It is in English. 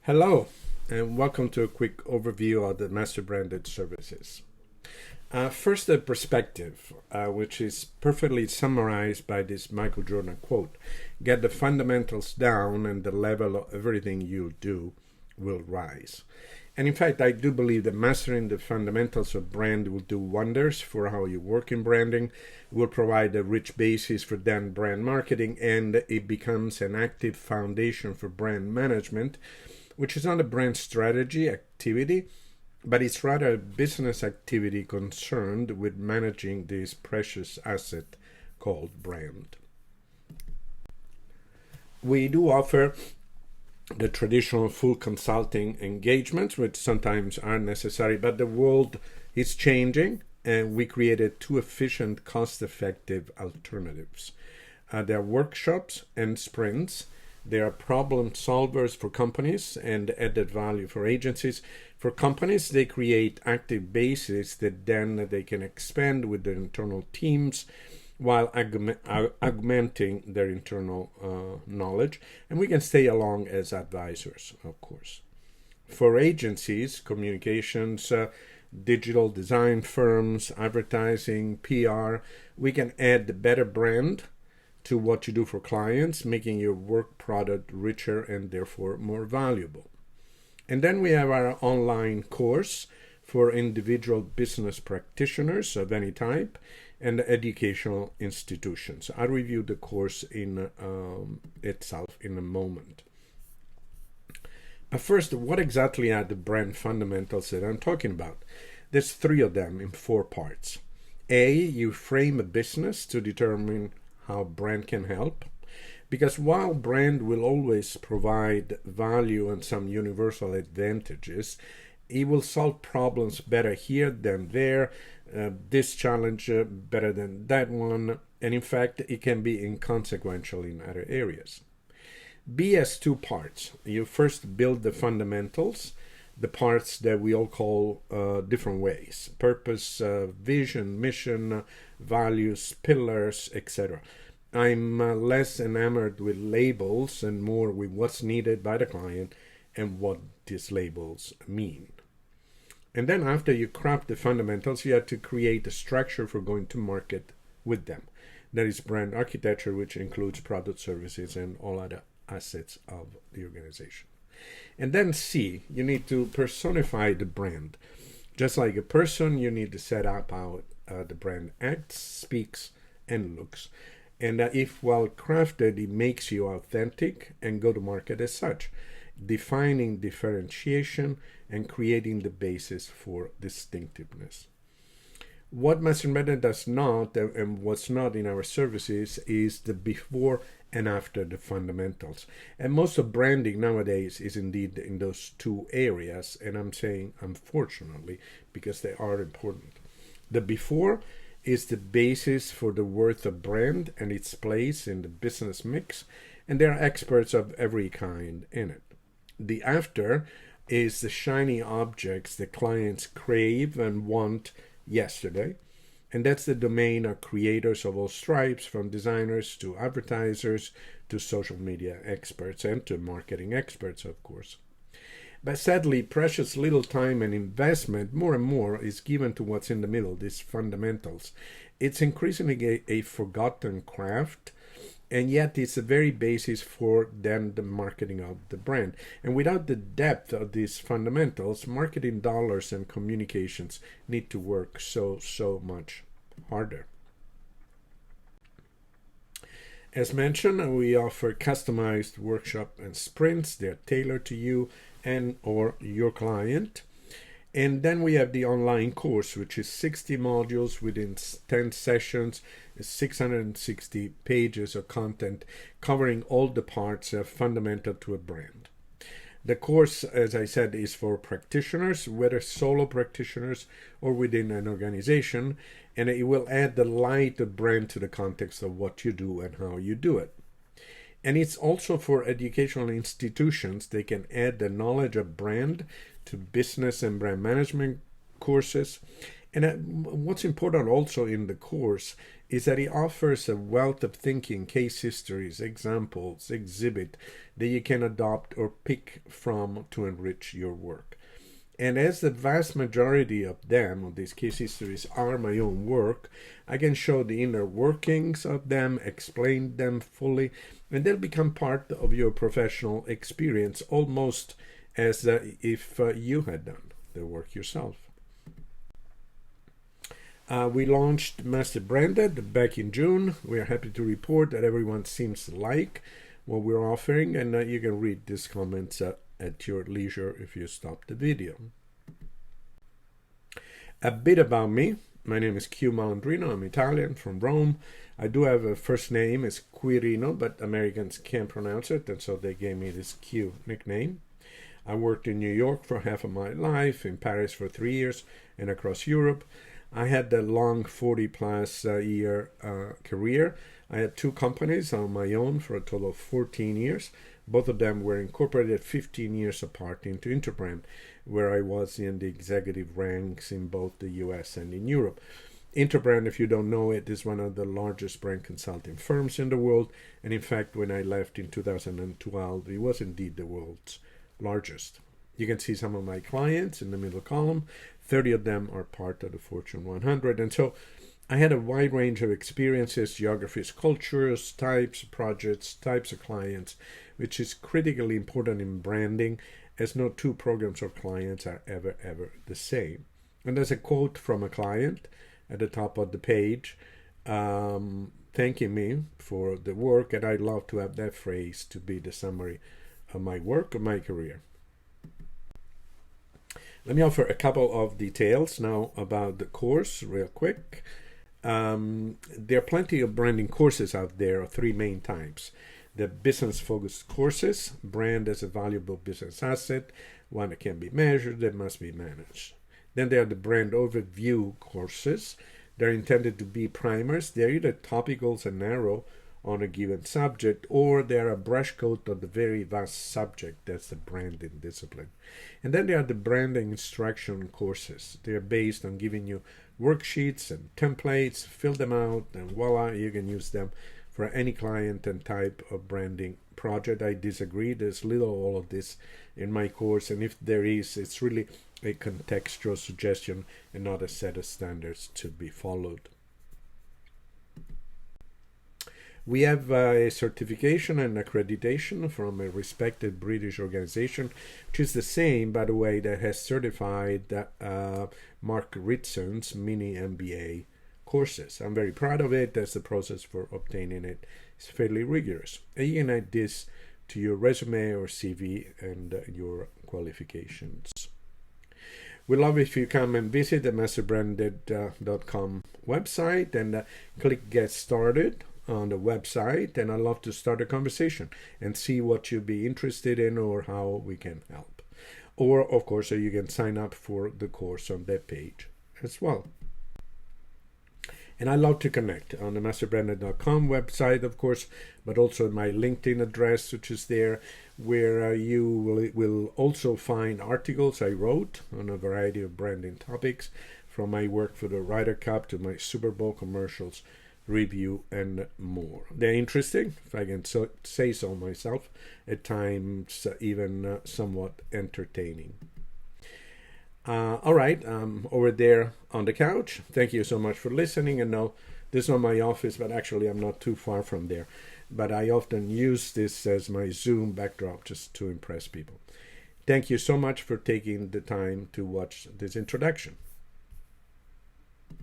Hello, and welcome to a quick overview of the Masterbranded services. First, the perspective, which is perfectly summarized by this Michael Jordan quote: "Get the fundamentals down, and the level of everything you do will rise." And in fact, I do believe that mastering the fundamentals of brand will do wonders for how you work in branding, will provide a rich basis for then brand marketing, and it becomes an active foundation for brand management, which is not a brand strategy activity, but it's rather a business activity concerned with managing this precious asset called brand. We do offer the traditional full consulting engagements, which sometimes are necessary, but the world is changing, and we created two efficient, cost-effective alternatives. There are workshops and sprints. They are problem solvers for companies and added value for agencies. For companies, they create active bases that then they can expand with their internal teams while augmenting their internal knowledge. And we can stay along as advisors, of course. For agencies, communications, digital design firms, advertising, PR, we can add better brand to what you do for clients, making your work product richer and therefore more valuable. And then we have our online course for individual business practitioners of any type and educational institutions. I'll review the course in itself in a moment. But first, what exactly are the brand fundamentals that I'm talking about? There's three of them in 4 parts. A, you frame a business to determine how brand can help. Because while brand will always provide value and some universal advantages, it will solve problems better here than there, this challenge better than that one, and in fact, it can be inconsequential in other areas. B has 2 parts. You first build the fundamentals, the parts that we all call different ways: purpose, vision, mission, values, pillars, etc. I'm less enamored with labels and more with what's needed by the client and what these labels mean. And then after you craft the fundamentals, you have to create a structure for going to market with them. That is brand architecture, which includes product, services, and all other assets of the organization. And then C, you need to personify the brand. Just like a person, you need to set up how the brand acts, speaks, and looks. And if well crafted, it makes you authentic and go to market as such, defining differentiation and creating the basis for distinctiveness. What Masterbranded does not, and what's not in our services, is the before and after the fundamentals. And most of branding nowadays is indeed in those 2 areas, and I'm saying unfortunately because they are important. The before is the basis for the worth of brand and its place in the business mix, and there are experts of every kind in it. The after is the shiny objects that clients crave and want yesterday, and that's the domain of creators of all stripes, from designers to advertisers to social media experts and to marketing experts, of course. But sadly, precious little time and investment, more and more, is given to what's in the middle, these fundamentals. It's increasingly a forgotten craft, and yet it's the very basis for then the marketing of the brand. And without the depth of these fundamentals, marketing dollars and communications need to work so much harder. As mentioned, we offer customized workshop and sprints. They're tailored to you and or your client. And then we have the online course, which is 60 modules within 10 sessions, 660 pages of content covering all the parts fundamental to a brand. The course, as I said, is for practitioners, whether solo practitioners or within an organization, and it will add the light of brand to the context of what you do and how you do it. And it's also for educational institutions. They can add the knowledge of brand to business and brand management courses. And what's important also in the course is that it offers a wealth of thinking, case histories, examples, exhibit that you can adopt or pick from to enrich your work. And as the vast majority of them, of these case histories, are my own work, I can show the inner workings of them, explain them fully, and they'll become part of your professional experience, almost as if you had done the work yourself. We launched Masterbranded back in June. We are happy to report that everyone seems to like what we're offering, and you can read these comments at your leisure if you stop the video. A bit about me. My name is Mandrino. I'm Italian from Rome. I do have a first name, it's Quirino, but Americans can't pronounce it, and so they gave me this Q nickname. I worked in New York for half of my life, in Paris for 3 years, and across Europe. I had a long 40-plus year career. I had 2 companies on my own for a total of 14 years. Both of them were incorporated 15 years apart into Interbrand, where I was in the executive ranks in both the US and in Europe. Interbrand, if you don't know it, is one of the largest brand consulting firms in the world. And in fact, when I left in 2012, it was indeed the world's largest. You can see some of my clients in the middle column. 30 of them are part of the Fortune 100. And so I had a wide range of experiences, geographies, cultures, types, projects, types of clients, which is critically important in branding, as no 2 programs or clients are ever the same. And there's a quote from a client at the top of the page thanking me for the work, and I'd love to have that phrase to be the summary of my work, of my career. Let me offer a couple of details now about the course real quick. There are plenty of branding courses out there of 3 main types. The business-focused courses, brand as a valuable business asset, one that can be measured, that must be managed. Then there are the brand overview courses. They're intended to be primers. They're either topicals and narrow on a given subject, or they're a brush coat of the very vast subject that's the branding discipline. And then there are the branding instruction courses. They're based on giving you worksheets and templates, fill them out, and voila, you can use them for any client and type of branding project. I disagree. There's little all of this in my course, and if there is, it's really a contextual suggestion and not a set of standards to be followed. We have a certification and accreditation from a respected British organization, which is the same, by the way, that has certified Mark Ritson's mini MBA courses. I'm very proud of it, as the process for obtaining it is fairly rigorous. And you can add this to your resume or CV and your qualifications. We'd love if you come and visit the masterbranded.com website and click Get Started on the website, and I'd love to start a conversation and see what you'd be interested in or how we can help. Or, of course, you can sign up for the course on that page as well. And I love to connect on the masterbranded.com website, of course, but also my LinkedIn address, which is there, where you will also find articles I wrote on a variety of branding topics, from my work for the Ryder Cup to my Super Bowl commercials, review, and more. They're interesting, if I can say so myself, at times even somewhat entertaining. All right, over there on the couch. Thank you so much for listening. And no, this is not my office, but actually I'm not too far from there. But I often use this as my Zoom backdrop just to impress people. Thank you so much for taking the time to watch this introduction.